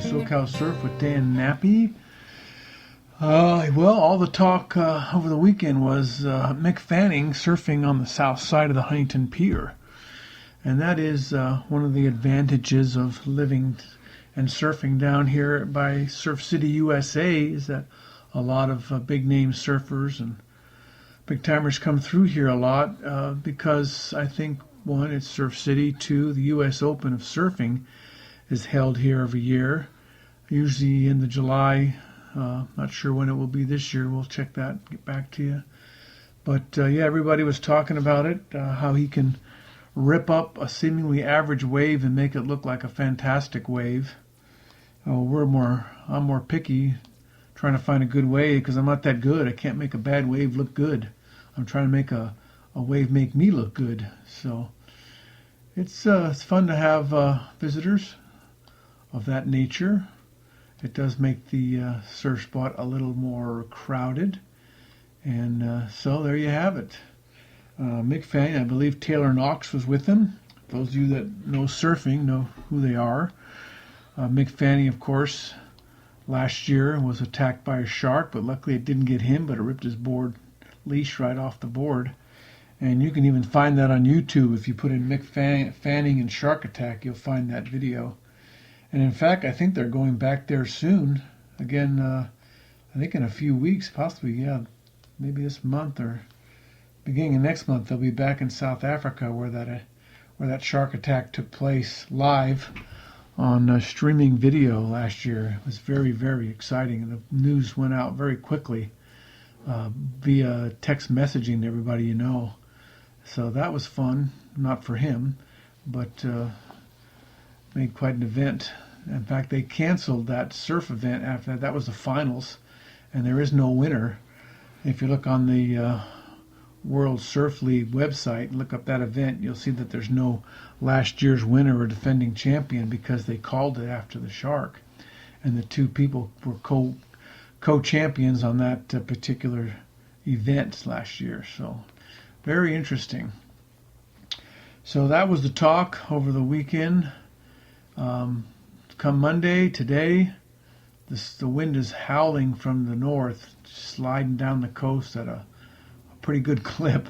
SoCal Surf with Dan Nappy. Well, all the talk over the weekend was Mick Fanning surfing on the south side of the Huntington Pier. And that is one of the advantages of living and surfing down here by Surf City, USA, is that a lot of big-name surfers and big-timers come through here a lot because I think, one, it's Surf City, two, the U.S. Open of Surfing is held here every year, usually in the July. Not sure when it will be this year. We'll check that, get back to you. But yeah, everybody was talking about it, how he can rip up a seemingly average wave and make it look like a fantastic wave. I'm more picky, trying to find a good wave because I'm not that good. I can't make a bad wave look good. I'm trying to make a wave make me look good. So it's fun to have visitors of that nature. It does make the surf spot a little more crowded. And so there you have it. Mick Fanning, I believe Taylor Knox was with him. Those of you that know surfing know who they are. Mick Fanning, of course, last year was attacked by a shark, but luckily it didn't get him, but it ripped his board leash right off the board. And you can even find that on YouTube. If you put in Mick Fanning and shark attack, you'll find that video. And in fact, I think they're going back there soon. Again, I think in a few weeks, possibly, yeah, maybe this month or beginning of next month, they'll be back in South Africa where that shark attack took place live on streaming video last year. It was very, very exciting. And the news went out very quickly via text messaging to everybody you know. So that was fun, not for him, but made quite an event. In fact, they canceled that surf event after that. That was the finals, and there is no winner. If you look on the World Surf League website, look up that event, you'll see that there's no last year's winner or defending champion because they called it after the shark. And the two people were co-champions on that particular event last year. So very interesting. So that was the talk over the weekend. Come Monday, today, the wind is howling from the north, sliding down the coast at a pretty good clip,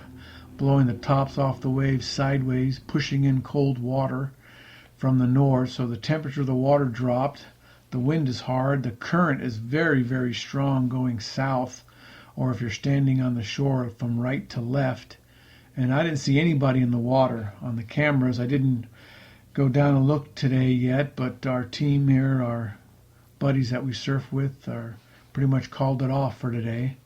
blowing the tops off the waves sideways, pushing in cold water from the north. So the temperature of the water dropped. The wind is hard. The current is very, very strong going south, or if you're standing on the shore, from right to left. And I didn't see anybody in the water on the cameras. I didn't go down and look today yet, but our team here, our buddies that we surf with, are pretty much called it off for today.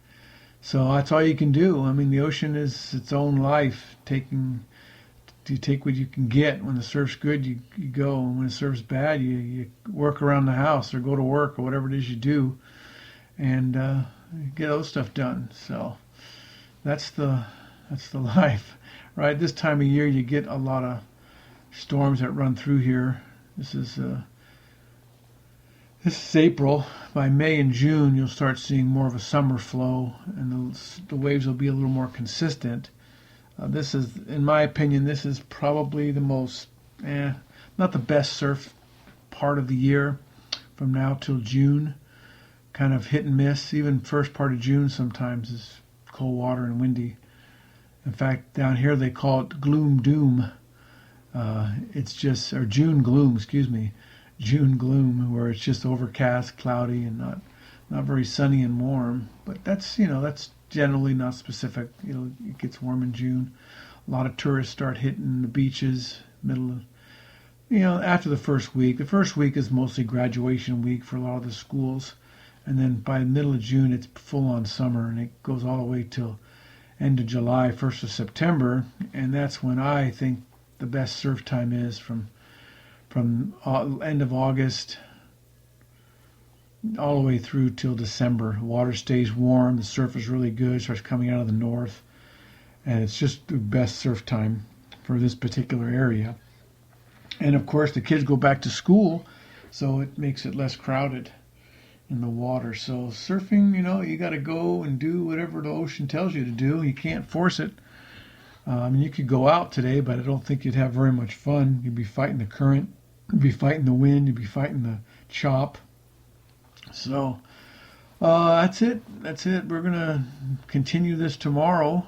So that's all you can do. I mean, the ocean is its own life. You take what you can get. When the surf's good, you go. And when the surf's bad, you work around the house or go to work or whatever it is you do, and get other stuff done. So that's the life, right? This time of year, you get a lot of storms that run through here. This is April. By May and June, you'll start seeing more of a summer flow, and the waves will be a little more consistent. This is, in my opinion, this is probably the most, not the best surf part of the year, from now till June. Kind of hit and miss. Even first part of June sometimes is cold water and windy. In fact, down here they call it gloom doom. It's just, or June gloom, June gloom, where it's just overcast, cloudy, and not very sunny and warm. But that's generally not specific. It gets warm in June. A lot of tourists start hitting the beaches after the first week. The first week is mostly graduation week for a lot of the schools, and then by the middle of June it's full on summer, and it goes all the way till end of July, 1st of September, and that's when I think the best surf time is, from end of August all the way through till December. The water stays warm, the surf is really good, starts coming out of the north, and it's just the best surf time for this particular area. And of course the kids go back to school, so it makes it less crowded in the water. So surfing, you got to go and do whatever the ocean tells you to do. You can't force it. You could go out today, but I don't think you'd have very much fun. You'd be fighting the current, you'd be fighting the wind, you'd be fighting the chop. So that's it. We're gonna continue this tomorrow.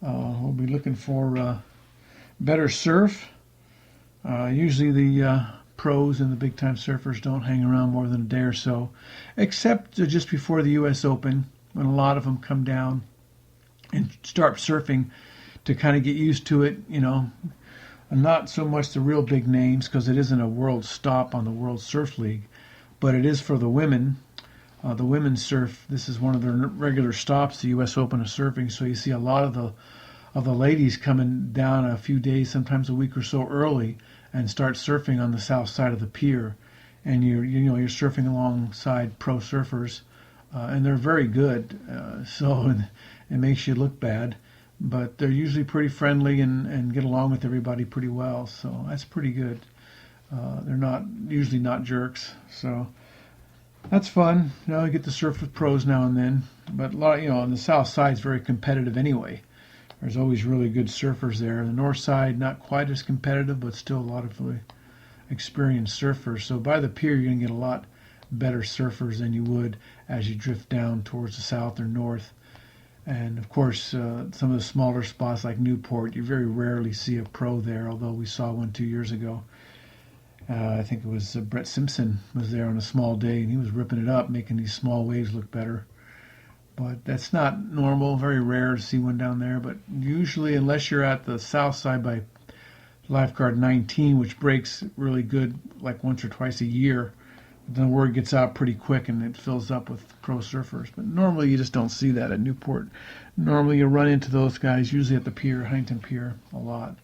We'll be looking for better surf. Usually the pros and the big time surfers don't hang around more than a day or so, except just before the U.S. Open, when a lot of them come down and start surfing to kind of get used to it, and not so much the real big names, because it isn't a world stop on the World Surf League, but it is for the women. The women's surf, this is one of their regular stops, the U.S. Open of surfing, so you see a lot of the ladies coming down a few days, sometimes a week or so early, and start surfing on the south side of the pier. And you're surfing alongside pro surfers, and they're very good. So it makes you look bad, but they're usually pretty friendly and get along with everybody pretty well. So that's pretty good. They're usually not jerks. So that's fun. You get to surf with pros now and then. But a lot, on the south side is very competitive anyway. There's always really good surfers there. The north side, not quite as competitive, but still a lot of really experienced surfers. So by the pier, you're going to get a lot better surfers than you would as you drift down towards the south or north. And of course, some of the smaller spots like Newport, you very rarely see a pro there, although we saw one 2 years ago. I think it was Brett Simpson was there on a small day, and he was ripping it up, making these small waves look better. But that's not normal, very rare to see one down there. But usually, unless you're at the south side by Lifeguard 19, which breaks really good like once or twice a year, then the word gets out pretty quick and it fills up with pro surfers. But normally you just don't see that at Newport. Normally you run into those guys, usually at the pier, Huntington Pier, a lot.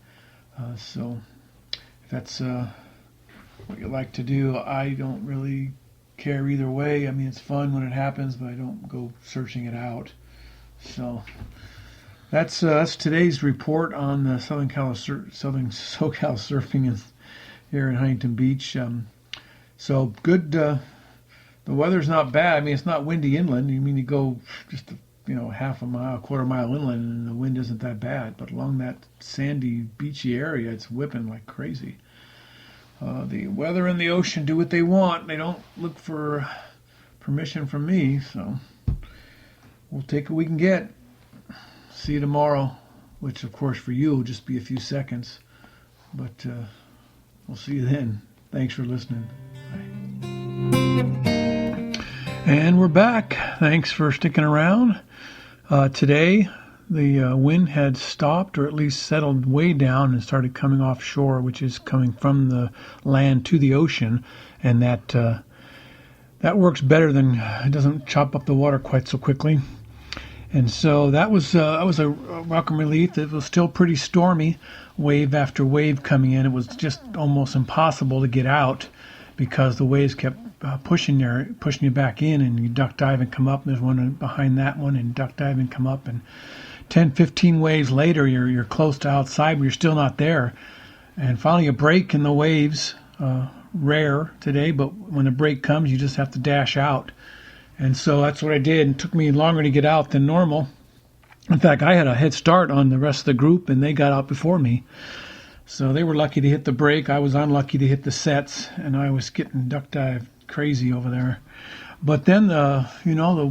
So if that's what you like to do, I don't really care either way. I mean, it's fun when it happens, but I don't go searching it out. So that's today's report on the Southern SoCal surfing here in Huntington Beach. So good. The weather's not bad. I mean, it's not windy inland. You go just half a mile, quarter mile inland, and the wind isn't that bad. But along that sandy, beachy area, it's whipping like crazy. The weather and the ocean do what they want. They don't look for permission from me, so we'll take what we can get. See you tomorrow, which of course for you will just be a few seconds, but we'll see you then. Thanks for listening. Bye. And we're back. Thanks for sticking around. Today, the wind had stopped, or at least settled way down and started coming offshore, which is coming from the land to the ocean, and that works better than it doesn't chop up the water quite so quickly. And so that was a welcome relief. It was still pretty stormy, wave after wave coming in. It was just almost impossible to get out because the waves kept pushing you back in, and you duck dive and come up. And there's one behind that one, and duck dive and come up, and 10, 15 waves later, you're close to outside, but you're still not there. And finally, a break in the waves, rare today, but when a break comes, you just have to dash out. And so that's what I did. It took me longer to get out than normal. In fact, I had a head start on the rest of the group, and they got out before me. So they were lucky to hit the break. I was unlucky to hit the sets, and I was getting duck dive crazy over there. But then, the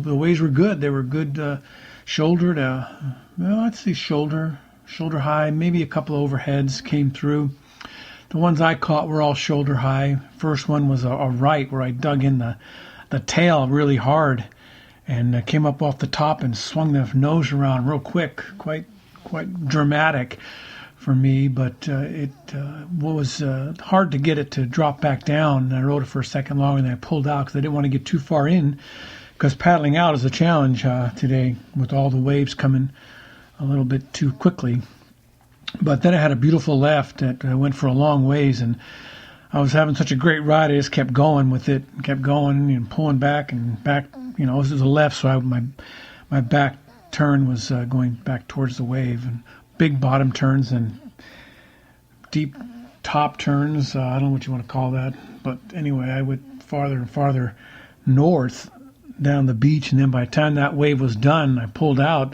waves were good. They were good shoulder to, I'd say shoulder high. Maybe a couple of overheads came through. The ones I caught were all shoulder high. First one was a right where I dug in the tail really hard and came up off the top and swung the nose around real quick, quite dramatic for me, but it was hard to get it to drop back down. And I rode it for a second longer, and then I pulled out because I didn't want to get too far in, because paddling out is a challenge today with all the waves coming a little bit too quickly. But then I had a beautiful left that went for a long ways, and I was having such a great ride. I just kept going with it, kept going and pulling back and back. This was a left, so my back turn was going back towards the wave, and big bottom turns and deep top turns. I don't know what you want to call that, but anyway, I went farther and farther north down the beach, and then by the time that wave was done, I pulled out.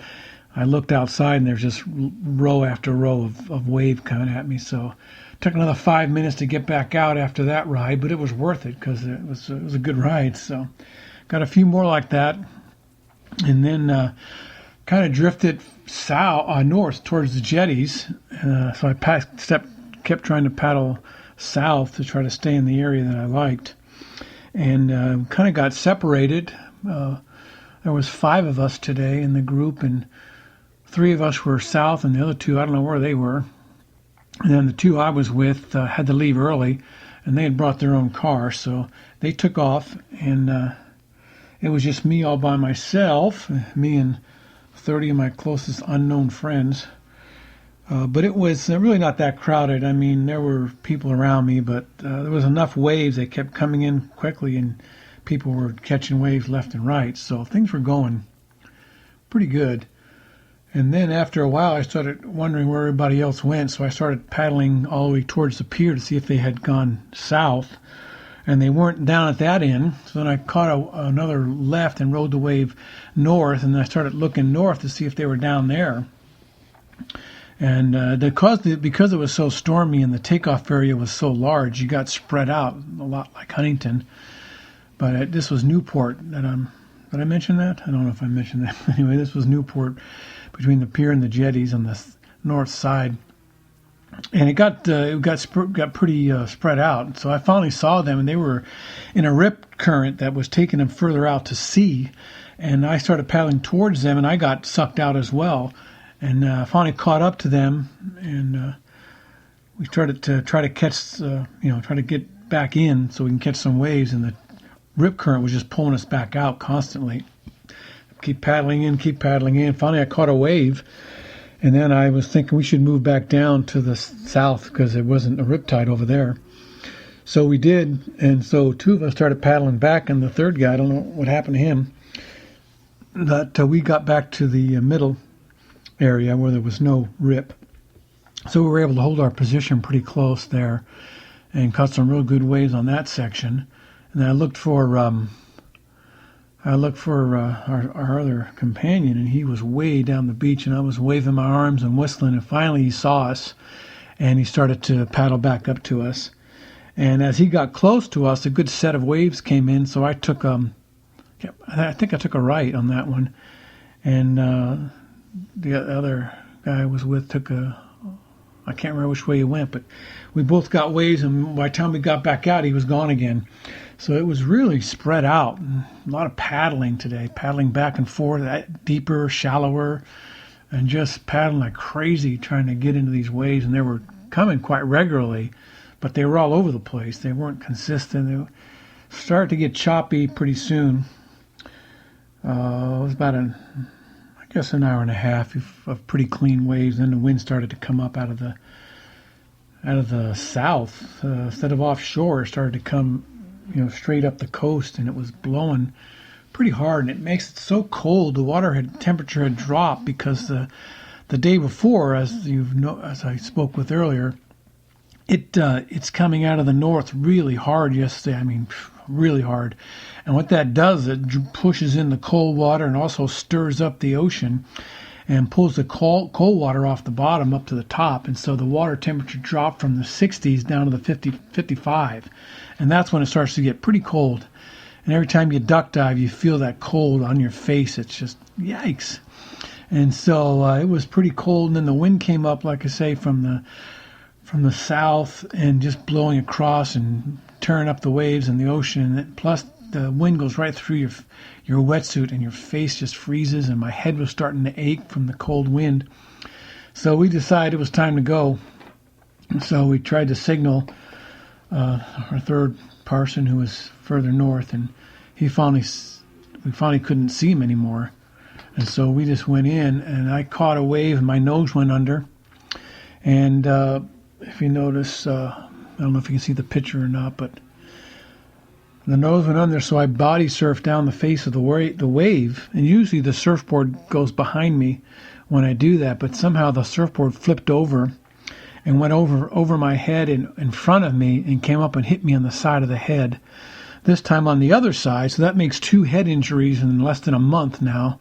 I looked outside and there's just row after row of wave coming at me. So it took another 5 minutes to get back out after that ride, but it was worth it because it was a good ride. So got a few more like that, and then kind of drifted north towards the jetties. So I kept trying to paddle south to try to stay in the area that I liked, and kind of got separated. There was 5 of us today in the group, and 3 of us were south, and the other 2, I don't know where they were. And then the 2 I was with had to leave early, and they had brought their own car, so they took off, and it was just me all by myself, me and 30 of my closest unknown friends. But it was really not that crowded. I mean, there were people around me, but there was enough waves. They kept coming in quickly, and people were catching waves left and right. So things were going pretty good. And then after a while, I started wondering where everybody else went. So I started paddling all the way towards the pier to see if they had gone south. And they weren't down at that end. So then I caught another left and rode the wave north. And then I started looking north to see if they were down there. And because it was so stormy and the takeoff area was so large, you got spread out a lot like Huntington. But this was Newport. Did I mention that? I don't know if I mentioned that. Anyway, this was Newport between the pier and the jetties on the north side. And it got pretty spread out. So I finally saw them, and they were in a rip current that was taking them further out to sea. And I started paddling towards them, and I got sucked out as well. And finally caught up to them, and we started to try to catch, try to get back in so we can catch some waves. And the rip current was just pulling us back out constantly. Keep paddling in. Finally, I caught a wave. And then I was thinking we should move back down to the south because there wasn't a riptide over there. So we did, and so 2 of us started paddling back, and the third guy, I don't know what happened to him, but we got back to the middle area where there was no rip. So we were able to hold our position pretty close there and caught some real good waves on that section. And then I looked for our other companion, and he was way down the beach, and I was waving my arms and whistling, and finally he saw us, and he started to paddle back up to us. And as he got close to us, a good set of waves came in, so I took I think I took a right on that one, and the other guy I was with took I can't remember which way he went, but we both got waves, and by the time we got back out, he was gone again. So it was really spread out. A lot of paddling today, paddling back and forth, deeper, shallower, and just paddling like crazy trying to get into these waves. And they were coming quite regularly, but they were all over the place. They weren't consistent. They started to get choppy pretty soon. It was about an hour and a half of pretty clean waves. Then the wind started to come up out of the south. Instead of offshore, it started to come straight up the coast, and it was blowing pretty hard, and it makes it so cold. The water temperature had dropped because the day before, as I spoke with earlier, it's coming out of the north really hard yesterday. I mean, really hard. And what that does, it pushes in the cold water and also stirs up the ocean and pulls the cold water off the bottom up to the top. And so the water temperature dropped from the 60s down to the 55. And that's when it starts to get pretty cold. And every time you duck dive, you feel that cold on your face. It's just, yikes. And so it was pretty cold. And then the wind came up, like I say, from the south and just blowing across and tearing up the waves in the ocean. Plus, the wind goes right through your wetsuit, and your face just freezes, and my head was starting to ache from the cold wind. So we decided it was time to go. So we tried to signal our third person who was further north, and we finally couldn't see him anymore. And so we just went in, and I caught a wave, and my nose went under. And if you notice, I don't know if you can see the picture or not, but the nose went under, so I body surfed down the face of the wave. And usually the surfboard goes behind me when I do that, but somehow the surfboard flipped over and went over my head in front of me and came up and hit me on the side of the head. This time on the other side, so that makes 2 head injuries in less than a month now.